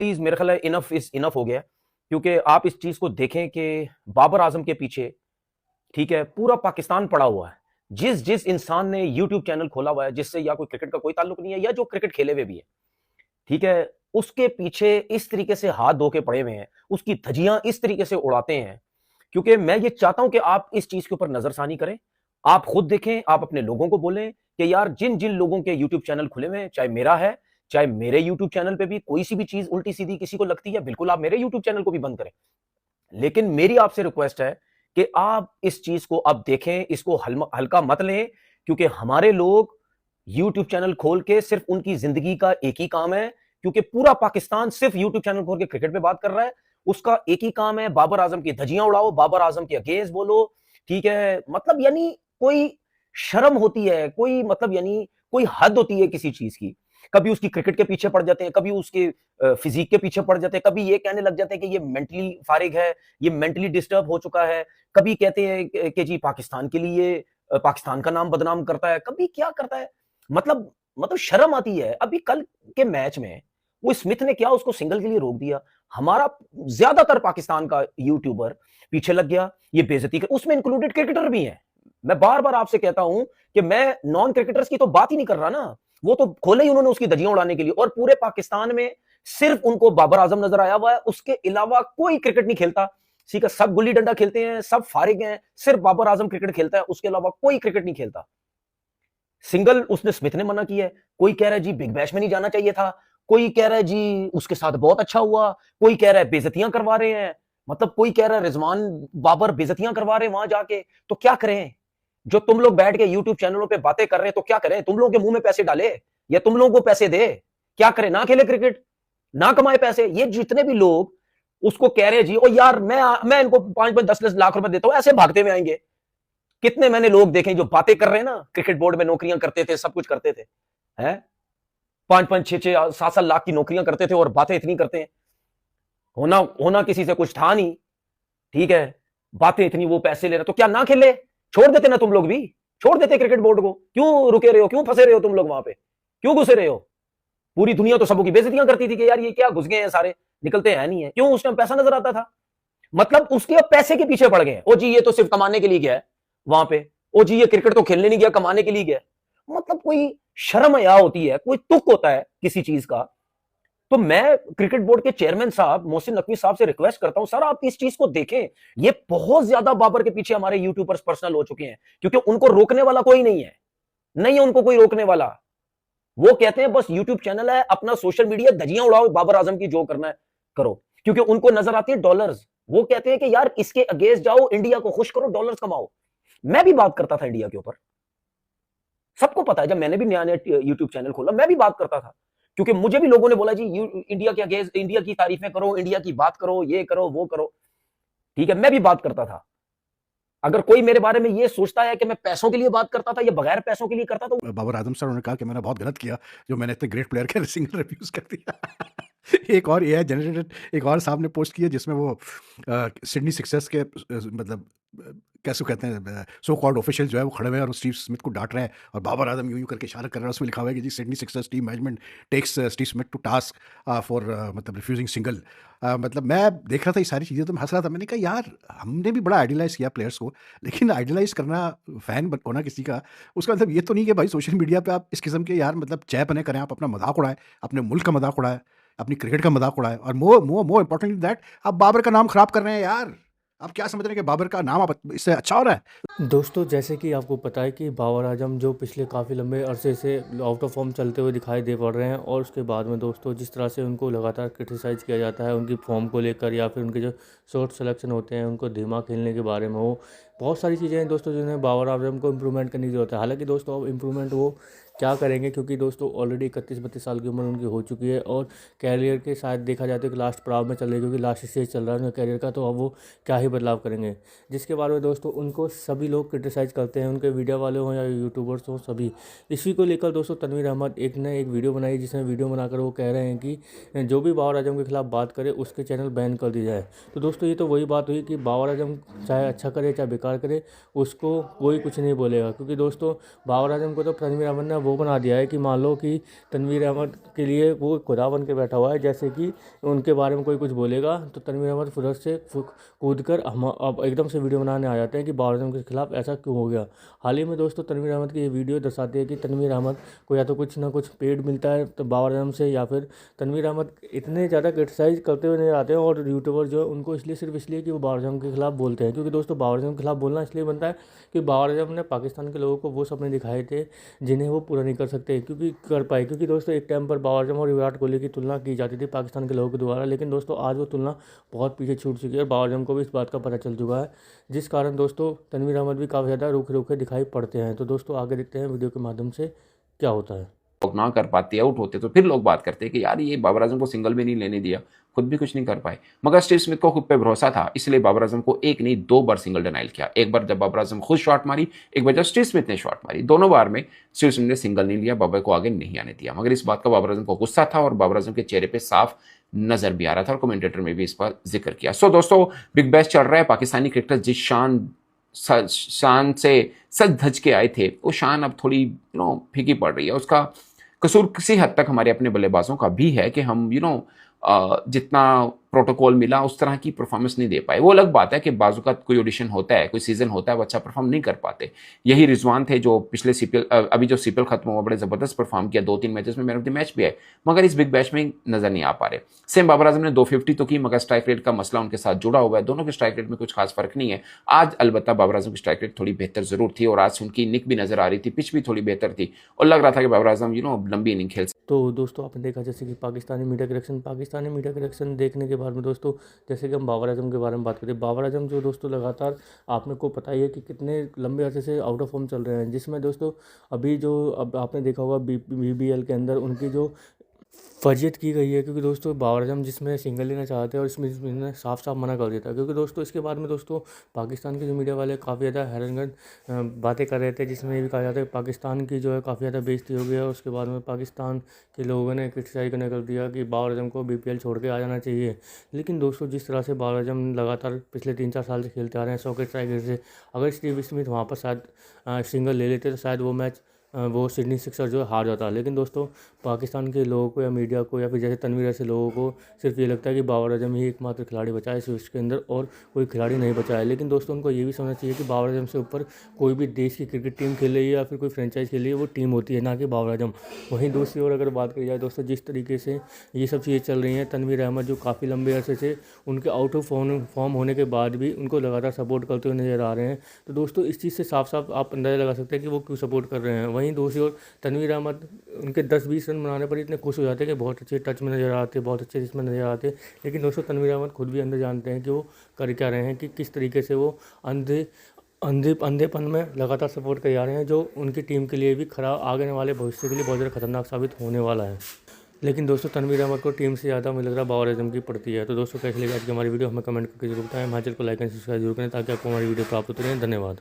Please मेरे ख्याल है इनफ इज इनफ हो गया, क्योंकि आप इस चीज को देखें कि बाबर आजम के पीछे, ठीक है, पूरा पाकिस्तान पड़ा हुआ है। जिस जिस इंसान ने यूट्यूब चैनल खोला हुआ है, जिससे या कोई क्रिकेट का कोई ताल्लुक नहीं है या जो क्रिकेट खेले हुए भी है, ठीक है, उसके पीछे इस तरीके से हाथ धो के पड़े हुए हैं, उसकी धज्जियां इस तरीके से उड़ाते हैं। क्योंकि मैं ये चाहता हूं कि आप इस चीज के ऊपर नजरसानी करें, आप खुद देखें, आप अपने लोगों को बोलें कि यार जिन जिन लोगों के यूट्यूब चैनल खुले हुए हैं, चाहे मेरा है, चाहे मेरे यूट्यूब चैनल पे भी कोई सी भी चीज उल्टी सीधी किसी को लगती है, बिल्कुल आप मेरे यूट्यूब चैनल को भी बंद करें। लेकिन मेरी आपसे रिक्वेस्ट है कि आप इस चीज को अब देखें, इसको हल्का मत लें, क्योंकि हमारे लोग यूट्यूब चैनल खोल के सिर्फ उनकी जिंदगी का एक ही काम है, क्योंकि पूरा पाकिस्तान सिर्फ यूट्यूब चैनल खोल के क्रिकेट पे बात कर रहा है। उसका एक ही काम है, बाबर आजम की धज्जियां उड़ाओ, बाबर आजम के अगेंस्ट बोलो, ठीक है। मतलब यानी कोई शर्म होती है, कोई मतलब यानी कोई हद होती है किसी चीज की। कभी उसकी क्रिकेट के पीछे पड़ जाते हैं, कभी उसके फिजिक के पीछे पड़ जाते हैं, कभी ये कहने लग जाते हैं कि ये मेंटली फारिग है, ये मेंटली डिस्टर्ब हो चुका है, कभी कहते हैं कि जी पाकिस्तान के लिए पाकिस्तान का नाम बदनाम करता है, कभी क्या करता है। मतलब शर्म आती है। अभी कल के मैच में वो स्मिथ ने क्या उसको सिंगल के लिए रोक दिया, हमारा ज्यादातर पाकिस्तान का यूट्यूबर पीछे लग गया, ये बेइज्जती कर, उसमें इंक्लूडेड क्रिकेटर भी हैं। मैं बार बार आपसे कहता हूं कि मैं नॉन क्रिकेटर्स की तो बात ही नहीं कर रहा ना, वो तो खोले ही उन्होंने उसकी धज्जियां उड़ाने के लिए, और पूरे पाकिस्तान में सिर्फ उनको बाबर आजम नजर आया हुआ है, उसके अलावा कोई क्रिकेट नहीं खेलता। ठीक है, सब गुल्ली डंडा खेलते हैं, सब फारिग हैं, सिर्फ बाबर आजम क्रिकेट खेलता है, उसके अलावा कोई क्रिकेट नहीं खेलता। सिंगल उसने स्मिथ ने मना किया है, कोई कह रहा है जी बिग बैश में नहीं जाना चाहिए था, कोई कह रहा है जी उसके साथ बहुत अच्छा हुआ, कोई कह रहा है बेइज्जतियां करवा रहे हैं, मतलब कोई कह रहा है रिजवान बाबर बेइज्जतियां करवा रहे हैं वहां जाके। तो क्या करें, जो तुम लोग बैठ के यूट्यूब चैनलों पे बातें कर रहे हैं, तो क्या करें, तुम लोगों के मुंह में पैसे डाले या तुम लोगों को पैसे दे, क्या करें, ना खेले क्रिकेट, ना कमाए पैसे। ये जितने भी लोग उसको कह रहे हैं जी, ओ यार मैं इनको 5-5 10 10 लाख रुपए देता हूं, ऐसे भागते हुए आएंगे। कितने मैंने लोग देखे जो बातें कर रहे हैं ना, क्रिकेट बोर्ड में नौकरियां करते थे, सब कुछ करते थे, हैं, 5-5 6 6 7 7 लाख की नौकरियां करते थे और बातें इतनी करते हैं। होना होना किसी से कुछ था नहीं, ठीक है, बातें इतनी, वो पैसे ले रहे, तो क्या ना खेले, छोड़ देते ना तुम लोग भी, छोड़ देते क्रिकेट बोर्ड को, क्यों रुके रहे हो, क्यों फंसे रहे हो तुम लोग वहां पे, क्यों घुसे रहे हो। पूरी दुनिया तो सबकी बेइज्जतियां करती थी कि यार ये क्या घुस गए हैं सारे, निकलते हैं नहीं है, क्यों, उस टाइम पैसा नजर आता था। मतलब उसके अब पैसे के पीछे पड़ गए, ओ जी ये तो सिर्फ कमाने के लिए गया है वहां पे, ओ जी ये क्रिकेट तो खेलने नहीं गया, कमाने के लिए गया। मतलब कोई शर्म या होती है, कोई तुक होता है किसी चीज का। तो मैं क्रिकेट बोर्ड के चेयरमैन साहब मोहसिन नकवी साहब से रिक्वेस्ट करता हूं, सर आप इस चीज को देखें, ये बहुत ज्यादा बाबर के पीछे हमारे यूट्यूबर्स पर्सनल हो चुके हैं, क्योंकि उनको रोकने वाला कोई नहीं है, नहीं है उनको कोई रोकने वाला। वो कहते हैं बस यूट्यूब चैनल है, अपना सोशल मीडिया धजियां उड़ाओ, बाबर आजम की जो करना है करो, क्योंकि उनको नजर आती है डॉलर्स। वो कहते हैं कि यार इसके अगेंस्ट जाओ, इंडिया को खुश करो, डॉलर्स कमाओ। मैं भी बात करता था इंडिया के ऊपर, सबको पता है, जब मैंने भी नया नया यूट्यूब चैनल खोला मैं भी बात करता था, क्योंकि मुझे भी लोगों ने बोला जी इंडिया के अगेंस्ट, इंडिया की तारीफें करो, इंडिया की बात करो, ये करो वो करो, ठीक है, मैं भी बात करता था। अगर कोई मेरे बारे में ये सोचता है कि मैं पैसों के लिए बात करता था या बगैर पैसों के लिए करता, तो बाबर आजम सर उन्होंने कहा कि मैंने बहुत गलत किया जो मैंने इतने ग्रेट प्लेयर के सिंगल रिव्यूज कर दिया। एक और एआई जनरेटेड एक और साहब ने पोस्ट किया जिसमें वो सिडनी सिक्सर्स के मतलब कैसे कहते हैं सो कॉल्ड ऑफिशियल जो है वो खड़े हुए हैं और स्टीव स्मिथ को डांट रहे हैं और बाबर आजम यूं यूं करके इशारा कर रहा है। उसमें लिखा हुआ है कि जी Sydney Sixers team management takes Steve Smith to task for मतलब रिफ्यूजिंग सिंगल। मतलब मैं देख रहा था ये सारी चीज़ें तो मैं हंस रहा था। मैंने कहा यार हमने भी बड़ा आइडियलाइज किया प्लेयर्स को, लेकिन आइडियलाइज करना फैन होना किसी का उसका मतलब ये तो नहीं कि भाई सोशल मीडिया पे आप इस किस्म के यार मतलब चय बने करें, आप अपना मजाक उड़ाएं, अपने मुल्क का मजाक उड़ाएं, अपनी क्रिकेट का मजाक उड़ाएं और मोर इम्पोर्टेंटली दैट आप बाबर का नाम खराब कर रहे हैं यार। आप क्या समझ रहे हैं कि बाबर का नाम आप इससे अच्छा हो रहा है? दोस्तों जैसे कि आपको पता है कि बाबर आजम जो पिछले काफ़ी लंबे अरसे से आउट ऑफ फॉर्म चलते हुए दिखाई दे पड़ रहे हैं, और उसके बाद में दोस्तों जिस तरह से उनको लगातार क्रिटिसाइज़ किया जाता है उनकी फॉर्म को लेकर, या फिर उनके जो शॉट सिलेक्शन होते हैं उनको धीमा खेलने के बारे में, वो बहुत सारी चीज़ें हैं दोस्तों जिन्हें बाबर आजम को इम्प्रूवमेंट करने की ज़रूरत है। हालांकि दोस्तों अब इम्प्रूवमेंट वो क्या करेंगे, क्योंकि दोस्तों ऑलरेडी 31-32 साल की उम्र उनकी हो चुकी है और कैरियर के शायद देखा जाए तो कि लास्ट पड़ाव में चल रही है, क्योंकि लास्ट स्टेज चल रहा है उनका कैरियर का, तो अब वो क्या ही बदलाव करेंगे। जिसके बारे में दोस्तों उनको सभी लोग क्रिटिसाइज़ करते हैं, उनके वीडियो वाले हों या यूट्यूबर्स हों, सभी इसी को लेकर दोस्तों तनवीर अहमद एक ने एक वीडियो बनाई, जिसमें वीडियो बनाकर वो कह रहे हैं कि जो भी बाबर आजम के खिलाफ बात करे उसके चैनल बैन कर दी जाए। तो दोस्तों ये तो वही बात हुई कि बाबर आजम चाहे अच्छा करे चाहे बेकार करे उसको कोई कुछ नहीं बोलेगा, क्योंकि दोस्तों बाबर आजम को तो तनवीर अहमद ने वो बना दिया है कि मान लो कि तनवीर अहमद के लिए वो खुदा बन के बैठा हुआ है। जैसे कि उनके बारे में कोई कुछ बोलेगा तो तनवीर अहमद फुर्सत से कूद कर हम अब एकदम से वीडियो बनाने आ जाते हैं कि बाबर आजम के खिलाफ ऐसा क्यों हो गया। हाल ही में दोस्तों तनवीर अहमद की ये वीडियो दर्शाती है कि तनवीर अहमद को या तो कुछ ना कुछ पेड मिलता है तो बाबर आजम से, या फिर तनवीर अहमद इतने ज़्यादा क्रिटिसाइज़ करते हुए नजर आते हैं और यूट्यूबर जो है उनको इसलिए सिर्फ इसलिए कि वो बाबर आजम के खिलाफ बोलते हैं। क्योंकि दोस्तों बाबर आजम के खिलाफ बोलना इसलिए बनता है कि बाबर आजम ने पाकिस्तान के लोगों को वो सपने दिखाए थे जिन्हें वो पूरा नहीं कर सकते क्योंकि दोस्तों एक टाइम पर बाबर आजम और विराट कोहली की तुलना की जाती थी पाकिस्तान के लोगों के द्वारा, लेकिन दोस्तों आज वो तुलना बहुत पीछे छूट चुकी है और बाबर आजम को भी इस बात का पता चल चुका है, जिस कारण दोस्तों तनवीर अहमद भी काफ़ी ज़्यादा रूखे रूखे दिखाई पड़ते हैं। तो दोस्तों आगे देखते हैं वीडियो के माध्यम से क्या होता है। लोग ना कर पाते, आउट होते, तो फिर लोग बात करते हैं कि यार ये बाबर आजम को सिंगल भी नहीं लेने दिया, खुद भी कुछ नहीं कर पाए। मगर स्टीव स्मिथ को खुद पे भरोसा था, इसलिए बाबर आजम को एक नहीं 2 बार सिंगल डिनाइल किया। एक बार जब बाबर आजम खुद शॉट मारी, एक बार जब स्टीव स्मिथ ने शॉट मारी। दोनों बार में स्टीव स्मिथ ने सिंगल नहीं लिया, बाबर को आगे नहीं आने दिया। मगर इस बात का बाबर आजम को गुस्सा था और बाबर आजम के चेहरे पे साफ नजर भी आ रहा था और कमेंटेटर में भी इस पर जिक्र किया। सो दोस्तों बिग बैश चल रहा है। पाकिस्तानी क्रिकेटर जिस शान से सज धज के आए थे, वो शान अब थोड़ी फीकी पड़ रही है। उसका कसूर किसी हद तक हमारे अपने बल्लेबाजों का भी है कि हम जितना प्रोटोकॉल मिला उस तरह की परफॉर्मेंस नहीं दे पाए। वो अलग बात है कि बाजू का कोई ऑडिशन होता है, कोई सीजन होता है, वो अच्छा परफॉर्म नहीं कर पाते। यही रिजवान थे जो पिछले सीपीएल, अभी जो सीपीएल खत्म हुआ, बड़े जबरदस्त परफॉर्म किया, 2-3 मैचेस में मैन ऑफ द मैच भी है, मगर इस बिग बैश में नजर नहीं आ पा रहे। सेम बाबर आजम ने 250 तो की, मगर स्ट्राइक रेट का मसला उनके साथ जुड़ा हुआ है। दोनों के स्ट्राइक रेट में कुछ खास फर्क नहीं है। आज अलबत्ता बाबर आजम की स्ट्राइक रेट थोड़ी बेहतर जरूर थी और आज उनकी निक भी नजर आ रही थी, पिच भी थोड़ी बेहतर थी और लग रहा था कि बाबर आजम लंबी इनिंग खेल। तो दोस्तों आपने देखा जैसे कि पाकिस्तानी मीडिया करेक्शन देखने के बाद में दोस्तों जैसे कि हम बाबर आजम के बारे में बात करें, बाबर आजम जो दोस्तों लगातार आपने को पता ही है कि कितने लंबे अरसे से आउट ऑफ फॉर्म चल रहे हैं, जिसमें दोस्तों अभी जो अब आपने देखा होगा BBL के अंदर उनकी जो फर्जियत की गई है, क्योंकि दोस्तों बाबर आजम जिसमें सिंगल लेना चाहते हैं और इसमें साफ साफ मना कर देता है। क्योंकि दोस्तों इसके बाद में दोस्तों पाकिस्तान के जो मीडिया वाले काफ़ी ज़्यादा हैरानगंज बातें कर रहे थे, जिसमें ये भी कहा जाता है कि पाकिस्तान की जो है काफ़ी ज़्यादा बेइज्जती हो गई है। उसके बाद में पाकिस्तान के लोगों ने क्रिटिसाइज करने कर दिया कि बाबर आजम को BPL छोड़ के आ जाना चाहिए। लेकिन दोस्तों जिस तरह से बाबर आजम लगातार पिछले 3-4 साल से खेलते आ रहे हैं 100 के स्ट्राइक रेट से, अगर स्टीव स्मिथ वहाँ पर शायद सिंगल ले लेते तो शायद वो मैच वो सिडनी सिक्सर जो है हार जाता है। लेकिन दोस्तों पाकिस्तान के लोगों को या मीडिया को या फिर जैसे तनवीर ऐसे लोगों को सिर्फ ये लगता है कि बाबर आजम ही एकमात्र खिलाड़ी बचा है इस विश्व के अंदर और कोई खिलाड़ी नहीं बचा है। लेकिन दोस्तों उनको ये भी समझना चाहिए कि बाबर आजम से ऊपर कोई भी देश की क्रिकेट टीम खेल रही है या फिर कोई फ्रेंचाइज खेल रही है, वो टीम होती है, ना कि बाबर आजम। वहीं दूसरी ओर अगर बात करी जाए दोस्तों, जिस तरीके से ये सब चीज़ें चल रही हैं, तनवीर अहमद जो काफ़ी लंबे अरसे से उनके आउट ऑफ फॉर्म होने के बाद भी उनको लगातार सपोर्ट करते हुए नजर आ रहे हैं, तो दोस्तों इस चीज़ से साफ साफ आप अंदाज़ा लगा सकते हैं कि वो क्यों सपोर्ट कर रहे हैं। वहीं दूसरी ओर तनवीर अहमद उनके 10-20 रन बनाने पर इतने खुश हो जाते हैं कि बहुत अच्छे टच में नज़र आते, बहुत अच्छे इसमें नज़र आते। लेकिन दोस्तों तनवीर अहमद खुद भी अंदर जानते हैं कि वो कर क्या रहे हैं, कि किस तरीके से वो अंधेपन में लगातार सपोर्ट कर जा रहे हैं, जो उनकी टीम के लिए भी खराब आगे वाले भविष्य के लिए बहुत ज़्यादा खतरनाक साबित होने वाला है। लेकिन दोस्तों तनवीर अहमद को टीम से ज़्यादा मुझे लग रहा है बाबर आजम की पड़ती है। तो दोस्तों कैसे लगी आज की हमारी वीडियो, हमें कमेंट करके जरूर बताएं। हमारे चैनल को लाइक एंड सब्सक्राइब जरूर करें ताकि आपको हमारी वीडियो प्राप्त होती रहे। धन्यवाद।